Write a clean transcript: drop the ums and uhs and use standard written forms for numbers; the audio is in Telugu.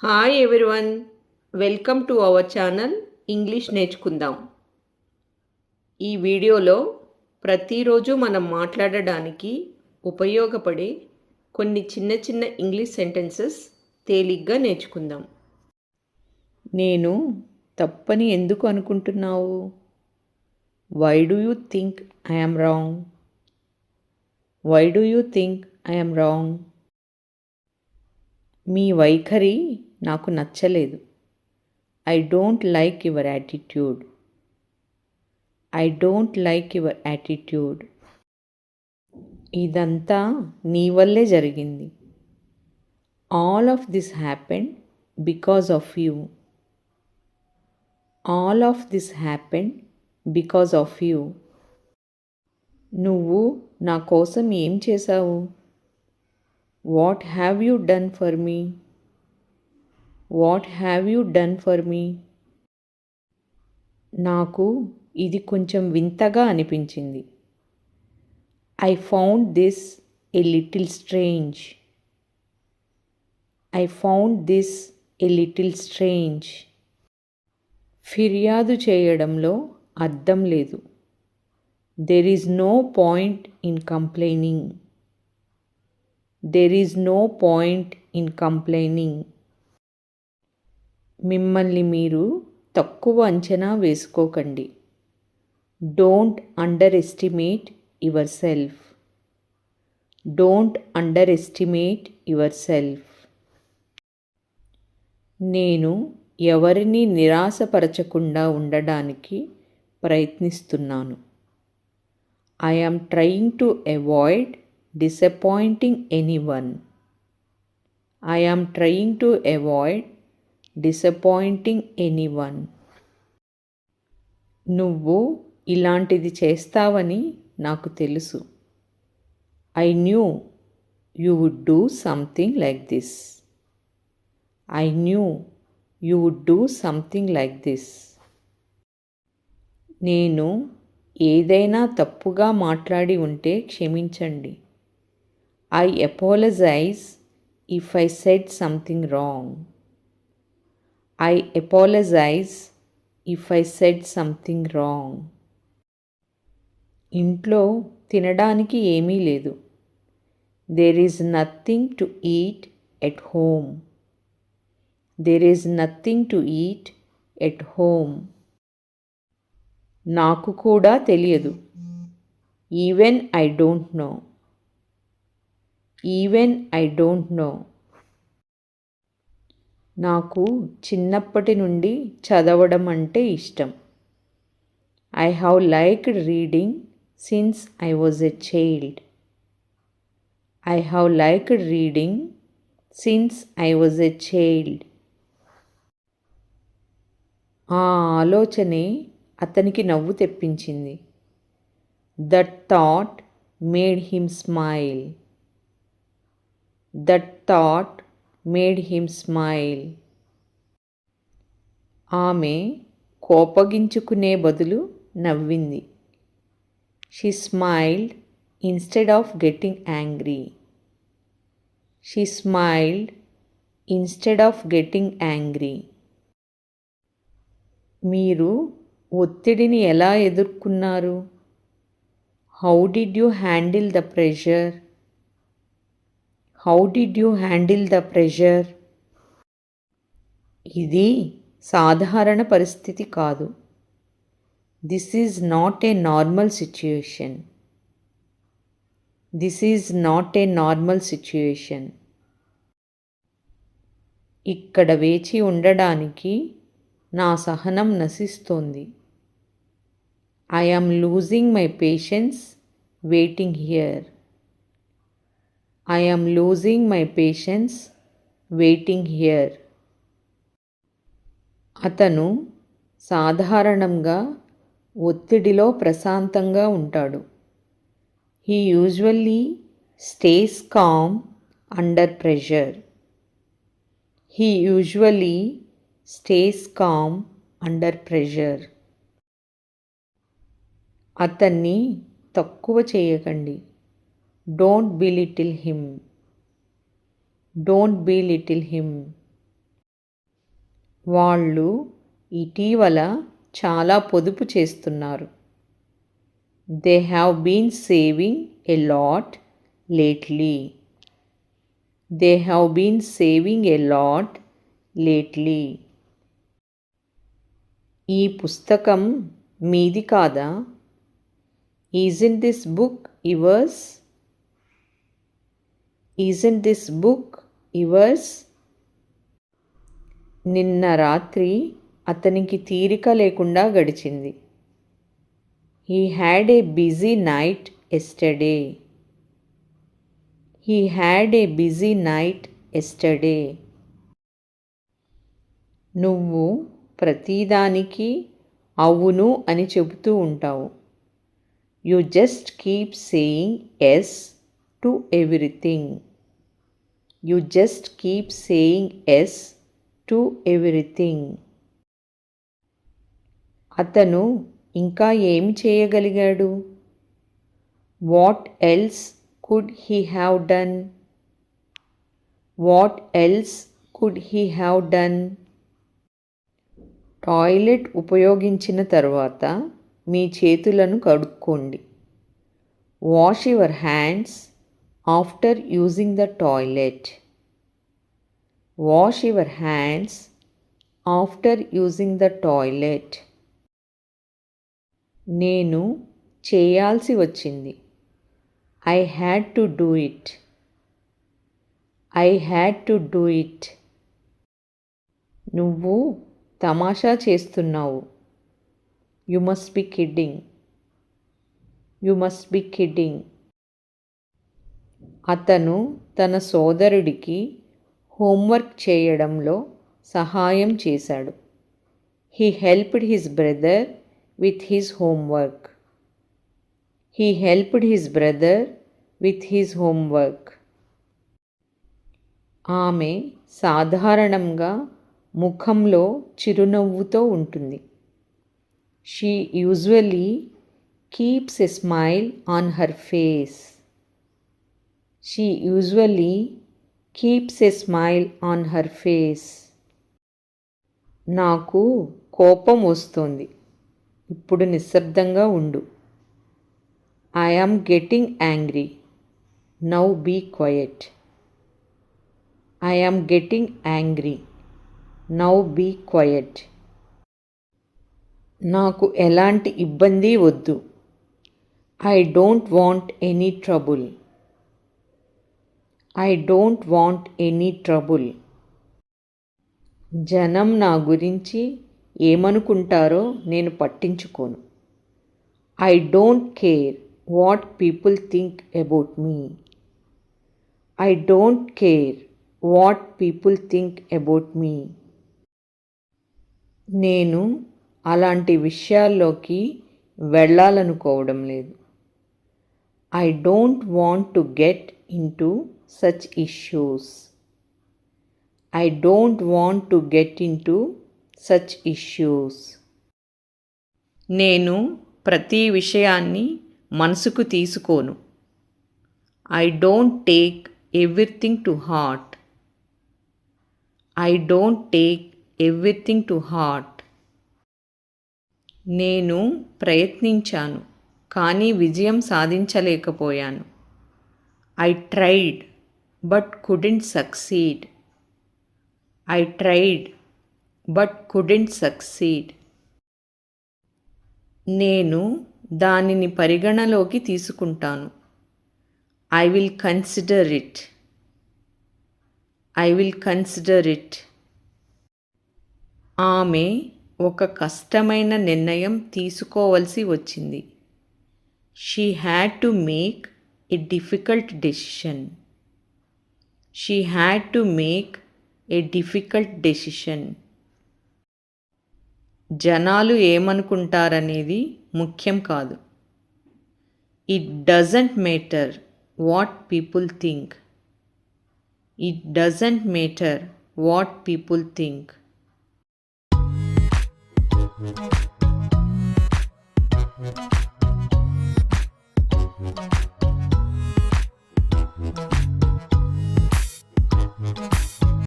Hi everyone, welcome to our channel English నేర్చుకుందాం. ఈ వీడియోలో ప్రతిరోజు మనం మాట్లాడడానికి ఉపయోగపడే కొన్ని చిన్న చిన్న ఇంగ్లీష్ సెంటెన్సెస్ తేలిగ్గా నేర్చుకుందాం. నేను తప్పని ఎందుకు అనుకుంటున్నావు? Why do you think I am wrong? Why do you think I am wrong? మీ వైఖరి నాకు నచ్చలేదు. I don't like your attitude. I don't like your attitude. ఇదంతా నీ వల్లే జరిగింది. All of this happened because of you. All of this happened because of you. నువ్వు నా కోసం ఏం చేశావు? What have you done for me? What have you done for me? నాకు ఇది కొంచెం వింతగా అనిపించింది. I found this a little strange. I found this a little strange. ఫిర్యాదు చేయడంలో అర్థం లేదు. There is no point in complaining. There is no point in complaining. మిమ్మల్ని మీరు తక్కువ అంచనా వేసుకోకండి. Don't underestimate yourself. Don't underestimate yourself. నేను ఎవరిని నిరాశపరచకుండా ఉండడానికి ప్రయత్నిస్తున్నాను. I am trying to avoid disappointing anyone. I am trying to avoid disappointing anyone. నువ్వు ఇలాంటిది చేస్తావని నాకు తెలుసు. I knew you would do something like this. I knew you would do something like this. నేను ఏదైనా తప్పుగా మాట్లాడి ఉంటే క్షమించండి. I apologize if I said something wrong. I apologize if I said something wrong. ఇంట్లో తినడానికి ఏమీ లేదు. There is nothing to eat at home. There is nothing to eat at home. నాకు కూడా తెలియదు. Even I don't know. Even I don't know. నాకు చిన్నప్పటి నుండి చదవడం అంటే ఇష్టం. I have liked reading since I was a child. I have liked reading since I was a child. ఆ ఆలోచనే అతనికి నవ్వు తెప్పించింది. That thought made him smile. That thought made him smile. ఆమె కోపగించుకునే బదులు నవ్వింది. She smiled instead of getting angry. She smiled instead of getting angry. మీరు ఒత్తిడిని ఎలా ఎదుర్కొన్నారు? How did you handle the pressure? How did you handle the pressure? ఇది సాధారణ పరిస్థితి కాదు. This is not a normal situation. This is not a normal situation. ఇక్కడ వేచి ఉండడానికి నా సహనం నశిస్తోంది. I am losing my patience waiting here. I am losing my patience waiting here. అతను సాధారణంగా ఒత్తిడిలో ప్రశాంతంగా ఉంటాడు. He usually stays calm under pressure. He usually stays calm under pressure. అతన్ని తక్కువ చేయకండి. Don't belittle him. Don't belittle him. వాళ్ళు ఇటీవల చాలా పొదుపు చేస్తున్నారు. They have been saving a lot lately. They have been saving a lot lately. ఈ పుస్తకం మీది కాదా? Isn't this book yours? Isn't this book yours? నిన్న రాత్రి అతనికి తీరిక లేకుండా గడిచింది. He had a busy night yesterday. He had a busy night yesterday. నువ్వు ప్రతిదానికి అవును అని చెబుతూ ఉంటావు. You just keep saying yes to everything. You just keep saying yes to everything. అతను ఇంకా ఏమి చేయగలిగాడు? What else could he have done? What else could he have done? Toilet ఉపయోగించిన తర్వాత మీ చేతులను కడుక్కోండి. Wash your hands after using the toilet. Wash your hands after using the toilet. నేను చేయాల్సి వచ్చింది. I had to do it. I had to do it. నువ్వు తమాషా చేస్తున్నావు. You must be kidding. You must be kidding. అతను తన సోదరుడికి హోంవర్క్ చేయడంలో సహాయం చేశాడు. He helped his brother with his homework. He helped his brother with his homework. ఆమె సాధారణంగా ముఖంలో చిరునవ్వుతో ఉంటుంది. She usually keeps a smile on her face. She usually keeps a smile on her face. నాకు కోపం వస్తోంది. ఇప్పుడు నిశ్శబ్దంగా ఉండు. I am getting angry. Now be quiet. I am getting angry. Now be quiet. నాకు ఎలాంటి ఇబ్బంది వద్దు. I don't want any trouble. I don't want any trouble. జనం నా గురించి ఏమనుకుంటారో నేను పట్టించుకోను. I don't care what people think about me. I don't care what people think about me. నేను అలాంటి విషయాల్లోకి వెళ్ళాలనుకోవడం లేదు. I don't want to get into such issues. I don't want to get into such issues. నేను ప్రతి విషయాన్ని మనసుకు తీసుకోను. I don't take everything to heart. I don't take everything to heart. నేను ప్రయత్నించాను కానీ విజయం సాధించలేకపోయాను. I tried but couldn't succeed. I tried but couldn't succeed. నేను దానిని పరిగణలోకి తీసుకుంటాను. I will consider it. I will consider it. ఆమె ఒక కష్టమైన నిర్ణయం తీసుకోవలసి వచ్చింది. She had to make a difficult decision. She had to make a difficult decision. జనాలు ఏమనుకుంటారనేది ముఖ్యం కాదు. It doesn't matter what people think. It doesn't matter what people think.